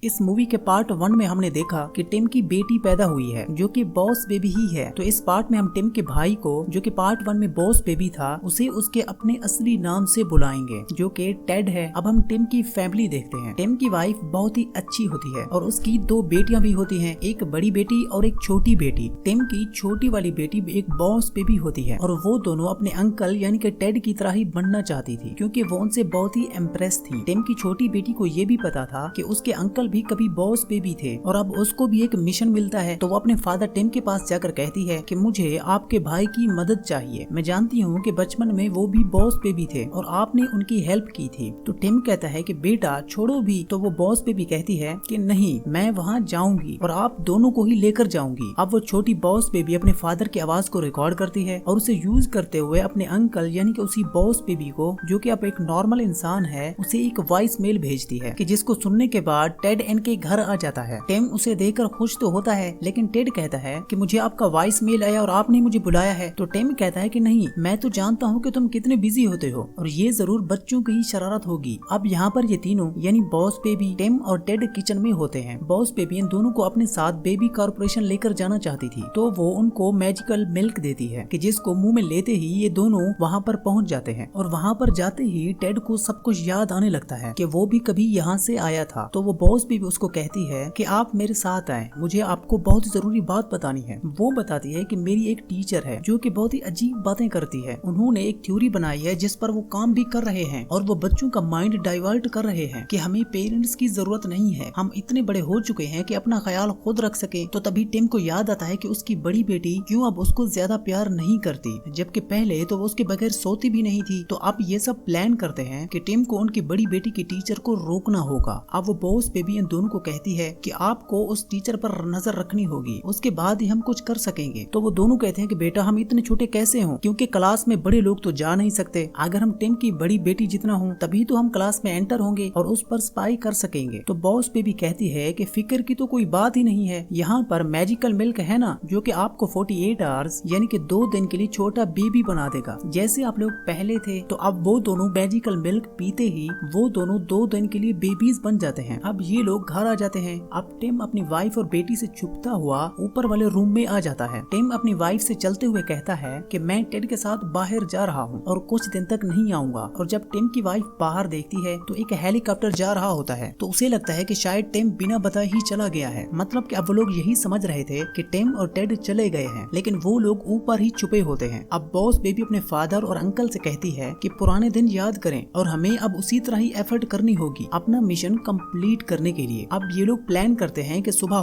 इस मूवी के पार्ट 1 में हमने देखा कि टिम की बेटी पैदा हुई है जो कि बॉस बेबी ही है। तो इस पार्ट में हम टिम के भाई को जो कि पार्ट 1 में बॉस बेबी था उसे उसके अपने असली नाम से बुलाएंगे जो कि टेड है। अब हम टिम की फैमिली देखते हैं। टिम की वाइफ बहुत ही अच्छी होती है और उसकी 2 बेटियां भी होती हैं, एक बड़ी बेटी और एक छोटी बेटी। टिम की छोटी वाली बेटी एक बॉस बेबी होती है और वो दोनों अपने अंकल यानी कि टेड की तरह ही बनना चाहती थी क्योंकि वो उनसे बहुत ही इम्प्रेस थी। टिम की छोटी बेटी को ये भी पता था कि उसके अंकल भी कभी बॉस बेबी थे और अब उसको भी एक मिशन मिलता है। तो वो अपने फादर टिम के पास जाकर कहती है कि मुझे आपके भाई की मदद चाहिए। मैं जानती हूँ कि बचपन में वो भी बॉस बेबी थे और आपने उनकी हेल्प की थी। तो टिम कहता है कि बेटा छोड़ो भी। तो वो बॉस बेबी कहती है कि नहीं, मैं वहाँ जाऊंगी और आप दोनों को ही लेकर जाऊंगी। अब वो छोटी बॉस बेबी अपने फादर की आवाज को रिकॉर्ड करती है और उसे यूज करते हुए अपने अंकल यानी कि उसी बॉस बेबी को जो कि अब एक नॉर्मल इंसान है उसे एक वॉइस मेल भेजती है कि जिसको सुनने के बाद टेड इनके घर आ जाता है। टिम उसे देखकर खुश तो होता है लेकिन टेड कहता है कि मुझे आपका वॉइस मेल आया और आपने मुझे बुलाया है। तो टिम कहता है कि नहीं, मैं तो जानता हूँ कि तुम कितने बिजी होते हो और ये जरूर बच्चों की ही शरारत होगी। अब यहाँ पर ये तीनों यानी बॉस बेबी, टिम और टेड किचन में होते हैं। बॉस बेबी इन दोनों को अपने साथ बेबी कॉर्पोरेशन लेकर जाना चाहती थी तो वो उनको मैजिकल मिल्क देती है कि जिसको मुंह में लेते ही ये दोनों वहाँ पर पहुँच जाते हैं और वहाँ पर जाते ही टेड को सब कुछ याद आने लगता है कि वो भी कभी यहाँ से आया था। तो वो बॉस बेबी उसको कहती है कि आप मेरे साथ आए, मुझे आपको बहुत जरूरी बात बतानी है। वो बताती है कि मेरी एक टीचर है जो कि बहुत ही अजीब बातें करती है। उन्होंने एक थ्योरी बनाई है जिस पर वो काम भी कर रहे हैं और वो बच्चों का माइंड डाइवर्ट कर रहे हैं कि हमें पेरेंट्स की जरूरत नहीं है, हम इतने बड़े हो चुके हैं कि अपना ख्याल खुद रख सके। तो तभी टिम को याद आता है कि उसकी बड़ी बेटी क्यों अब उसको ज्यादा प्यार नहीं करती, जबकि पहले तो वो उसके बगैर सोती भी नहीं थी। तो अब ये सब प्लान करते हैं कि टिम को उनकी बड़ी बेटी की टीचर को रोकना होगा। अब वो बॉस बेबी इन दोनों को कहती है कि आपको उस टीचर पर नजर रखनी होगी, उसके बाद ही हम कुछ कर सकेंगे। तो वो दोनों कहते हैं कि बेटा हम इतने छोटे कैसे हों, क्योंकि क्लास में बड़े लोग तो जा नहीं सकते। अगर हम टिम की बड़ी बेटी जितना हो तभी तो हम क्लास में एंटर होंगे और उस पर स्पाई कर सकेंगे। तो बॉस बेबी कहती है कि फिक्र की तो कोई बात ही नहीं है, यहाँ पर मैजिकल मिल्क है ना जो कि आपको 48 आवर्स यानी कि 2 दिन के लिए छोटा बेबी बना देगा जैसे आप लोग पहले थे। तो अब वो दोनों मैजिकल मिल्क पीते ही वो दोनों 2 दिन के लिए बेबीज बन जाते हैं। अब ये लोग घर आ जाते हैं। अब टिम अपनी वाइफ और बेटी से छुपता हुआ ऊपर वाले रूम में आ जाता है। टिम अपनी वाइफ से चलते हुए कहता है कि मैं टेड के साथ बाहर जा रहा हूँ और कुछ दिन तक नहीं आऊंगा। और जब टिम की वाइफ बाहर देखती है तो एक हेलीकॉप्टर जा रहा होता है तो उसे लगता है कि शायद टिम बिना बताए ही चला गया है। मतलब कि अब वो लोग यही समझ रहे थे कि टिम और टेड चले गए हैं, लेकिन वो लोग ऊपर ही छुपे होते हैं। अब बॉस बेबी अपने फादर और अंकल से कहती है कि पुराने दिन याद करें और हमें अब उसी तरह ही एफर्ट करनी होगी अपना मिशन कंप्लीट करने के लिए। अब ये लोग प्लान करते हैं कि सुबह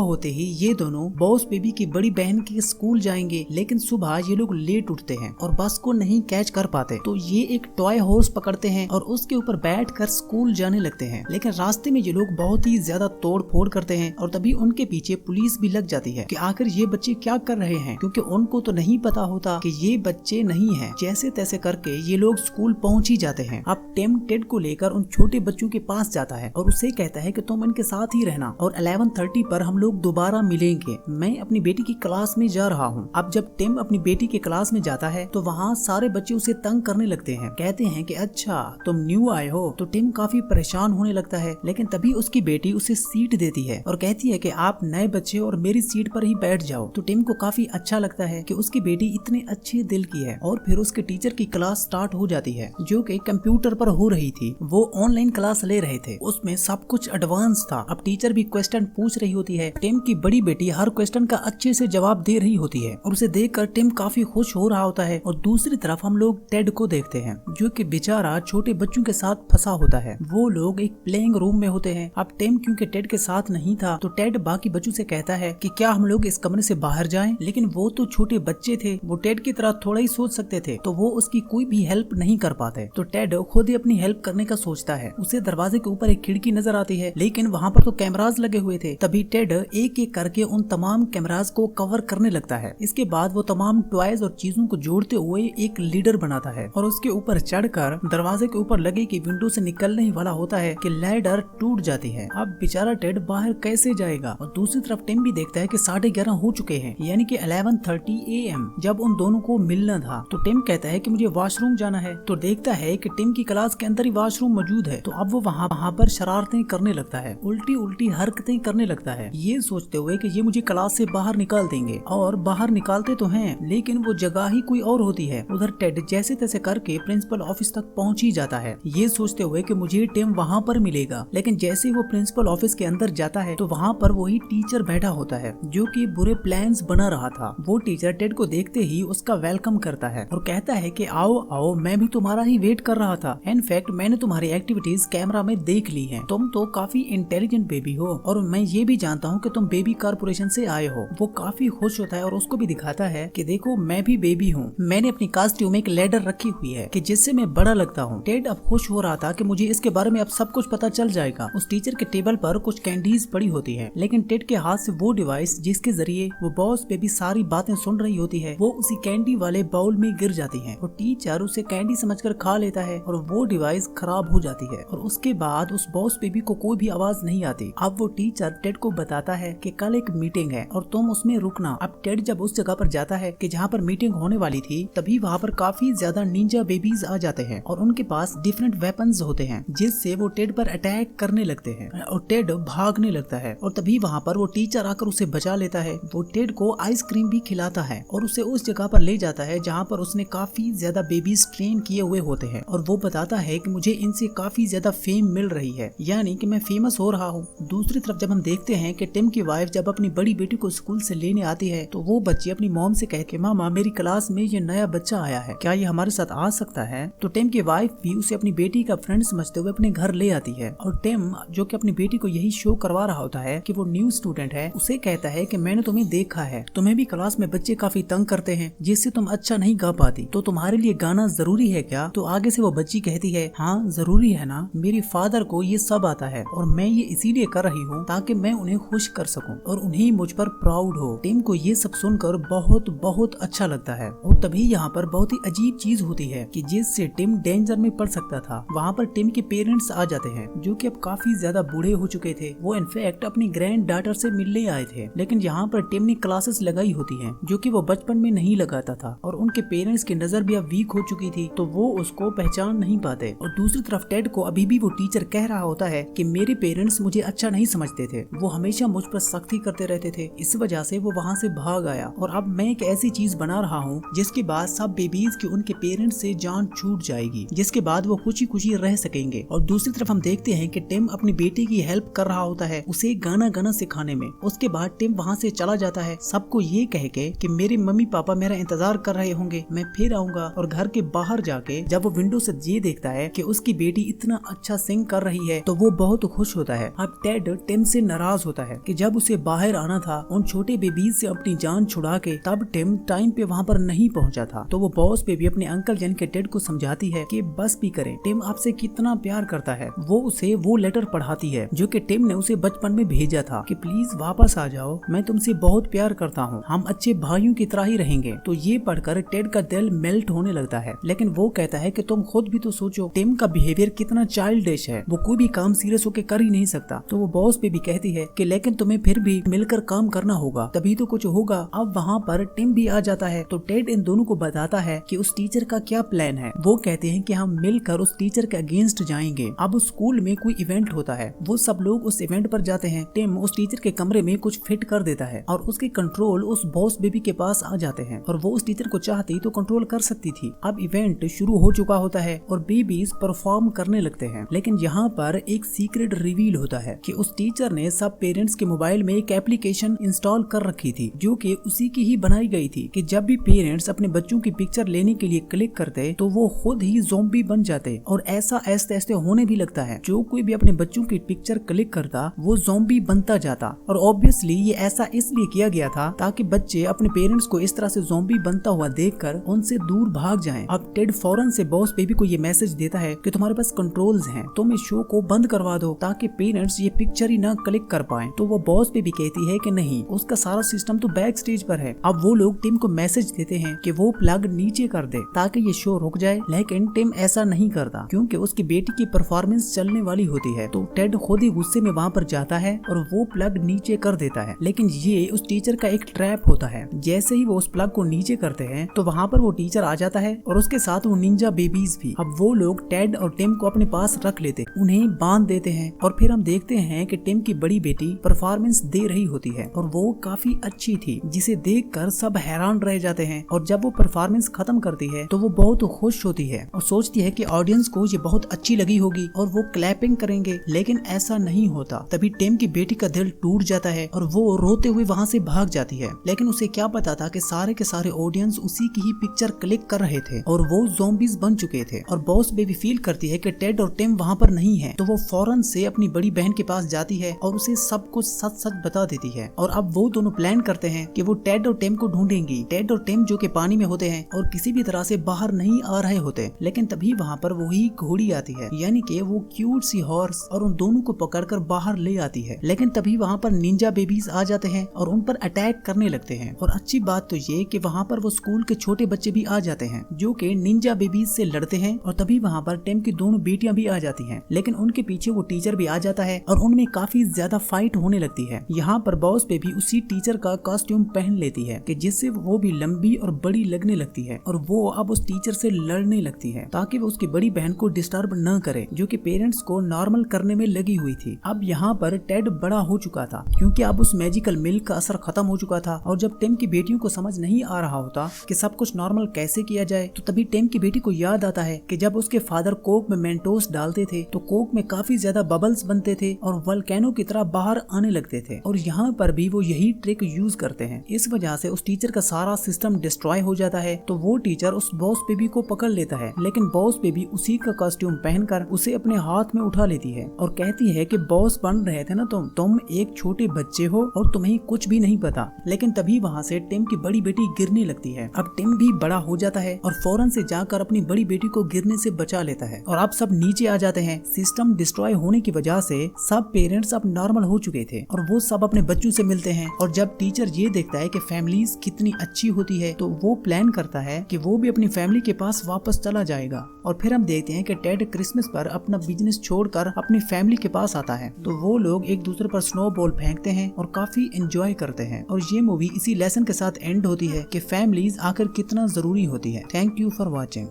होते ही ये दोनों बॉस बेबी की बड़ी बहन के स्कूल जाएंगे, लेकिन सुबह ये लोग लेट उठते हैं और बस को नहीं कैच कर पाते। तो ये एक टॉय हॉर्स पकड़ते हैं और उसके ऊपर बैठकर स्कूल जाने लगते हैं, लेकिन रास्ते में ये लोग बहुत ही ज्यादा तोड़ फोड़ करते हैं और तभी उनके पीछे पुलिस भी लग जाती है कि आखिर ये बच्चे क्या कर रहे हैं, क्योंकि उनको तो नहीं पता होता कि ये बच्चे नहीं है। जैसे तैसे करके ये लोग स्कूल पहुंच ही जाते हैं। अब टिम टेड को लेकर उन छोटे बच्चों के पास जाता है और उससे कहता है कि तुम इनके साथ ही रहना और 11:30 पर हम लोग दोबारा मिलेंगे, मैं अपनी बेटी की क्लास में जा रहा हूँ। अब जब टिम अपनी बेटी के क्लास में जाता है तो वहाँ सारे बच्चे उसे तंग करने लगते हैं, कहते हैं कि अच्छा तुम न्यू आए हो। तो टिम काफी परेशान होने लगता है, लेकिन तभी उसकी बेटी उसे सीट देती है और कहती है कि आप नए बच्चे और मेरी सीट पर ही बैठ जाओ। तो टिम को काफी अच्छा लगता है कि उसकी बेटी इतने अच्छे दिल की है। और फिर उसके टीचर की क्लास स्टार्ट हो जाती है जो कि कंप्यूटर पर हो रही थी। वो ऑनलाइन क्लास ले रहे थे, उसमें सब कुछ एडवांस था। अब टीचर भी क्वेश्चन पूछ रही होती है। टिम की बड़ी बेटी हर क्वेश्चन का अच्छे से जवाब दे रही होती है और उसे देखकर टिम काफी खुश हो रहा होता है। और दूसरी तरफ हम लोग टेड को देखते हैं जो कि बेचारा छोटे बच्चों के साथ फंसा होता है। वो लोग एक प्लेइंग रूम में होते हैं। अब टिम क्योंकि टेड के साथ नहीं था तो टेड बाकी बच्चों से कहता है कि क्या हम लोग इस कमरे से बाहर जाएं, लेकिन वो तो छोटे बच्चे थे, वो टेड की तरह थोड़ा ही सोच सकते थे तो वो उसकी कोई भी हेल्प नहीं कर पाते। तो टेड खुद ही अपनी हेल्प करने का सोचता है। उसे दरवाजे के ऊपर एक खिड़की नजर आती है, लेकिन वहाँ पर तो कैमरास लगे हुए थे। तभी टेड एक एक करके उन तमाम कैमरास को कवर करने लगता है। इसके बाद वो तमाम टॉयज और चीजों को जोड़ते हुए एक लीडर बनाता है और उसके ऊपर चढ़कर दरवाजे के ऊपर लगे कि विंडो से निकलने ही वाला होता है कि लैडर टूट जाती है। अब बेचारा टेड बाहर कैसे जाएगा। और दूसरी तरफ टिम भी देखता है कि 11:30 हो चुके हैं, यानी कि 11:30 AM जब उन दोनों को मिलना था। तो टिम कहता है कि मुझे वॉशरूम जाना है। तो देखता है कि टिम की क्लास के अंदर ही वॉशरूम मौजूद है। तो अब अब वो वहाँ पर शरारतें करने लगता है, उल्टी उल्टी हरकतें करने लगता है, ये सोचते हुए कि ये मुझे क्लास से बाहर निकाल देंगे। और बाहर निकालते तो हैं, लेकिन वो जगह ही कोई और होती है। उधर टेड जैसे तैसे करके प्रिंसिपल ऑफिस तक पहुंच ही जाता है, ये सोचते हुए कि मुझे टिम वहाँ पर मिलेगा। लेकिन जैसे वो प्रिंसिपल ऑफिस के अंदर जाता है तो वहाँ पर वही टीचर बैठा होता है जो कि बुरे प्लान्स बना रहा था। वो टीचर टेड को देखते ही उसका वेलकम करता है और कहता है कि आओ आओ, मैं भी तुम्हारा ही वेट कर रहा था। इनफैक्ट मैंने तुम्हारी एक्टिविटीज कैमरा में देख ली है। तुम तो काफी इंटेलिजेंट बेबी हो और मैं ये भी जानता हूँ कि तुम बेबी कारपोरेशन से आए हो। वो काफी खुश होता है और उसको भी दिखाता है कि देखो मैं भी बेबी हूँ, मैंने अपनी कॉस्ट्यूम में एक लैडर रखी हुई है कि जिससे मैं बड़ा लगता हूँ। टेड अब खुश हो रहा था कि मुझे इसके बारे में अब सब कुछ पता चल जाएगा। उस टीचर के टेबल पर कुछ कैंडीज पड़ी होती है, लेकिन टेड के हाथ से वो डिवाइस जिसके जरिए वो बॉस बेबी सारी बातें सुन रही होती है वो उसी कैंडी वाले बाउल में गिर जाती है। वो टीचर उसे कैंडी समझकर खा लेता है और वो डिवाइस खराब हो जाती है और उसके बाद उस बॉस बेबी को कोई भी आवाज नहीं आती। अब वो टीचर टेड को बताता है कि कल एक मीटिंग है और तुम उसमें रुकना। अब टेड जब उस जगह पर जाता है कि जहाँ पर मीटिंग होने वाली थी, तभी वहाँ पर काफी ज्यादा निंजा बेबीज आ जाते हैं और उनके पास डिफरेंट वेपन्स होते हैं जिससे वो टेड पर अटैक करने लगते हैं और टेड भागने लगता है। और तभी वहाँ पर वो टीचर आकर उसे बचा लेता है। वो टेड को आइसक्रीम भी खिलाता है और उसे उस जगह पर ले जाता है जहाँ पर उसने काफी ज्यादा बेबीज ट्रेन किए हुए होते हैं और वो बताता है कि मुझे इनसे काफी ज्यादा फेम मिल रही है, यानी कि मैं फेमस हो रहा हूँ। दूसरी तरफ जब हम देखते हैं कि टिम की वाइफ जब अपनी बड़ी बेटी को स्कूल से लेने आती है तो वो बच्ची अपनी मॉम से कहती है मामा मेरी क्लास में ये नया बच्चा आया है, क्या ये हमारे साथ आ सकता है? तो टिम की वाइफ भी उसे अपनी बेटी का फ्रेंड समझते हुए अपने घर ले आती है और टिम जो कि अपनी बेटी को यही शो करवा रहा होता है कि वो न्यू स्टूडेंट है, उसे कहता है कि मैंने तुम्हें देखा है, तुम्हें भी क्लास में बच्चे काफी तंग करते हैं जिससे तुम अच्छा नहीं गा पाती, तो तुम्हारे लिए गाना जरूरी है क्या? तो आगे से वो बच्ची कहती है हाँ जरूरी है ना, मेरे फादर को ये सब आता है और मैं ये इसीलिए कर रही हूँ ताकि मैं उन्हें खुश कर सकूं और उन्हें मुझ पर प्राउड हो। टिम को ये सब सुनकर बहुत बहुत अच्छा लगता है और तभी यहाँ पर बहुत ही अजीब चीज होती है कि जिससे टिम डेंजर में पड़ सकता था। वहाँ पर टिम के पेरेंट्स आ जाते हैं जो कि अब काफी ज्यादा बूढ़े हो चुके थे। वो इनफैक्ट अपनी ग्रैंड डॉटर से मिलने आए थे, लेकिन यहाँ पर टिम ने क्लासेस लगाई होती है जो कि वो बचपन में नहीं लगाता था और उनके पेरेंट्स की नजर भी अब वीक हो चुकी थी तो वो उसको पहचान नहीं पाते। और दूसरी तरफ टेड को अभी भी वो टीचर कह रहा होता है कि मेरे पेरेंट्स मुझे अच्छा नहीं समझते थे, वो हमेशा मुझ पर सख्ती करते रहते थे, इस वजह से वो वहाँ से भाग आया और अब मैं एक ऐसी चीज बना रहा हूँ जिसके बाद सब बेबीज की उनके पेरेंट्स से जान छूट जाएगी, जिसके बाद वो खुशी खुशी रह सकेंगे। और दूसरी तरफ हम देखते हैं कि टिम अपनी बेटी की हेल्प कर रहा होता है उसे गाना गाना सिखाने में। उसके बाद टिम वहाँ से चला जाता है सबको ये कह के कि मेरे मम्मी पापा मेरा इंतजार कर रहे होंगे, मैं फिर आऊंगा। और घर के बाहर जाके जब वो विंडो से ये देखता है कि उसकी बेटी इतना अच्छा सिंग कर रही है तो वो बहुत खुश होता है। अब टेड टिम से नाराज होता है कि जब उसे बाहर आना था उन छोटे बेबीज से अपनी जान छुड़ा के, तब टिम टाइम पे वहाँ पर नहीं पहुँचा था। तो वो बॉस बेबी अपने अंकल जन के टेड को समझाती है कि बस भी करे, टिम आपसे कितना प्यार करता है। वो उसे वो लेटर पढ़ाती है जो कि टिम ने उसे बचपन में भेजा था कि प्लीज वापस आ जाओ, मैं तुमसे बहुत प्यार करता हूँ, हम अच्छे भाइयों की तरह ही रहेंगे। तो ये पढ़कर टेड का दिल मेल्ट होने लगता है, लेकिन वो कहता है कि तुम खुद भी तो सोचो टिम का बिहेवियर कितना चाइल्डिश है, वो कोई भी काम सीरियस होकर कर ही नहीं सकता। तो वो बॉस पे भी कहती है कि लेकिन तुम्हें फिर भी मिलकर काम करना होगा, तभी तो कुछ होगा। अब वहाँ पर टिम भी आ जाता है तो टेड इन दोनों को बताता है कि उस टीचर का क्या प्लान है। वो कहते हैं कि हम मिलकर उस टीचर के अगेंस्ट जाएंगे। अब उस स्कूल में कोई इवेंट होता है, वो सब लोग उस इवेंट पर जाते हैं। टिम उस टीचर के कमरे में कुछ फिट कर देता है और उसके कंट्रोल उस बॉस बेबी के पास आ जाते हैं और वो उस टीचर को चाहती तो कंट्रोल कर सकती थी। अब इवेंट शुरू हो चुका होता है और बेबीज परफॉर्म करने लगते हैं, लेकिन यहाँ पर एक सीक्रेट रिवील होता है कि उस टीचर ने सब पेरेंट्स के मोबाइल में एक एप्लीकेशन इंस्टॉल कर रखी थी जो कि उसी की ही बनाई गई थी कि जब भी पेरेंट्स अपने बच्चों की पिक्चर लेने के लिए क्लिक करते तो वो खुद ही ज़ॉम्बी बन जाते। और ऐसा ऐसे ऐसे होने भी लगता है, जो कोई भी अपने बच्चों की पिक्चर क्लिक करता वो ज़ॉम्बी बनता जाता। और ऑब्वियसली ये ऐसा इसलिए किया गया था ताकि बच्चे अपने पेरेंट्स को इस तरह से ज़ॉम्बी बनता हुआ देखकर उनसे दूर भाग जाएं। अब टेड फौरन से बॉस बेबी को ये मैसेज देता है कि तुम्हारे पास कंट्रोल्स हैं, तुम इस शो को बंद करवा दो ताकि पेरेंट्स ये पिक्चर ही ना क्लिक कर पाएं। तो वो बॉस बेबी कहती है कि नहीं, उसका सारा सिस्टम तो बैक स्टेज पर है। अब वो लोग टिम को मैसेज देते हैं कि वो प्लग नीचे कर दे ताकि ये शो रुक जाए, लेकिन टिम ऐसा नहीं करता क्योंकि उसकी बेटी की परफॉर्मेंस चलने वाली होती है। तो टेड खुद ही गुस्से में वहाँ पर जाता है और वो प्लग नीचे कर देता है, लेकिन ये उस टीचर का एक ट्रैप होता है। जैसे ही वो उस प्लग को नीचे करते हैं तो वहाँ पर वो टीचर आ जाता है और उसके साथ वो निंजा बेबीज भी। अब वो लोग टेड और टिम को अपने पास पास रख लेते, उन्हें बांध देते हैं और फिर हम देखते हैं कि टिम की बड़ी बेटी परफॉर्मेंस दे रही होती है और वो काफी अच्छी थी, जिसे देखकर सब हैरान रह जाते हैं। और जब वो परफॉर्मेंस खत्म करती है तो वो बहुत खुश होती है और सोचती है कि ऑडियंस को ये बहुत अच्छी लगी होगी और वो क्लैपिंग करेंगे, लेकिन ऐसा नहीं होता। तभी टिम की बेटी का दिल टूट जाता है और वो रोते हुए वहाँ से भाग जाती है। लेकिन उसे क्या पता था कि सारे के सारे ऑडियंस उसी की ही पिक्चर क्लिक कर रहे थे और वो ज़ॉम्बीज बन चुके थे। और बॉस बेबी फील करती है कि टेड और टिम वहाँ पर नहीं है, तो वो फौरन से अपनी बड़ी बहन के पास जाती है और उसे सब कुछ सच सच बता देती है। और अब वो दोनों प्लान करते हैं कि वो टेड और टिम को ढूंढेंगी। टेड और टिम जो कि पानी में होते हैं और किसी भी तरह से बाहर नहीं आ रहे होते, लेकिन तभी वहाँ पर वही घोड़ी आती है, यानी कि वो क्यूट सी हॉर्स, और उन दोनों को पकड़कर बाहर ले आती है। लेकिन तभी वहाँ पर निंजा बेबीज आ जाते हैं और उन पर अटैक करने लगते हैं। और अच्छी बात तो ये कि वहाँ पर वो स्कूल के छोटे बच्चे भी आ जाते हैं जो कि निंजा बेबीज से लड़ते हैं। और तभी वहाँ पर टिम की दोनों बेटियां भी आ जाती हैं, लेकिन उनके पीछे वो टीचर भी आ जाता है और उनमें काफी ज्यादा फाइट होने लगती है। यहाँ पर बॉस बेबी उसी टीचर का कॉस्ट्यूम पहन लेती है कि जिससे वो भी लंबी और बड़ी लगने लगती है और वो अब उस टीचर से लड़ने लगती है ताकि वो उसकी बड़ी बहन को डिस्टर्ब न करे, जो कि पेरेंट्स को नॉर्मल करने में लगी हुई थी। अब यहाँ पर टेड बड़ा हो चुका था क्योंकि अब उस मैजिकल मिल्क का असर खत्म हो चुका था। और जब टिम की बेटियों को समझ नहीं आ रहा होता कि सब कुछ नॉर्मल कैसे किया जाए, तो तभी टिम की बेटी को याद आता है कि जब उसके फादर कोक में मेंटोस डालते थे तो कोक में काफी ज्यादा बबल्स बनते थे और वल्केनो की तरह बाहर आने लगते थे, और यहाँ पर भी वो यही ट्रिक यूज करते हैं। इस वजह से उस टीचर का सारा सिस्टम डिस्ट्रॉय हो जाता है। तो वो टीचर उस बॉस बेबी को पकड़ लेता है, लेकिन बॉस बेबी उसी का कॉस्ट्यूम पहनकर उसे अपने हाथ में उठा लेती है और कहती है कि बॉस बन रहे थे ना तुम एक छोटे बच्चे हो और तुम्हें कुछ भी नहीं पता। लेकिन तभी वहाँ से टिम की बड़ी बेटी गिरने लगती है। अब टिम भी बड़ा हो जाता है और फौरन से जाकर अपनी बड़ी बेटी को गिरने से बचा लेता है और अब सब नीचे आ जाते हैं। सिस्टम डिस्ट्रॉय होने की वजह से सब पेरेंट्स अब नॉर्मल हो चुके थे और वो सब अपने बच्चों से मिलते हैं। और जब टीचर ये देखता है कि फैमिलीज कितनी अच्छी होती है, तो वो प्लान करता है कि वो भी अपनी फैमिली के पास वापस चला जाएगा। और फिर हम देखते हैं कि टेड क्रिसमस पर अपना बिजनेस छोड़कर अपनी फैमिली के पास आता है, तो वो लोग एक दूसरे पर स्नोबॉल फेंकते हैं और काफी एंजॉय करते हैं। और ये मूवी इसी लेसन के साथ एंड होती है कि फैमिलीज आकर कितना जरूरी होती है। Thank you for watching.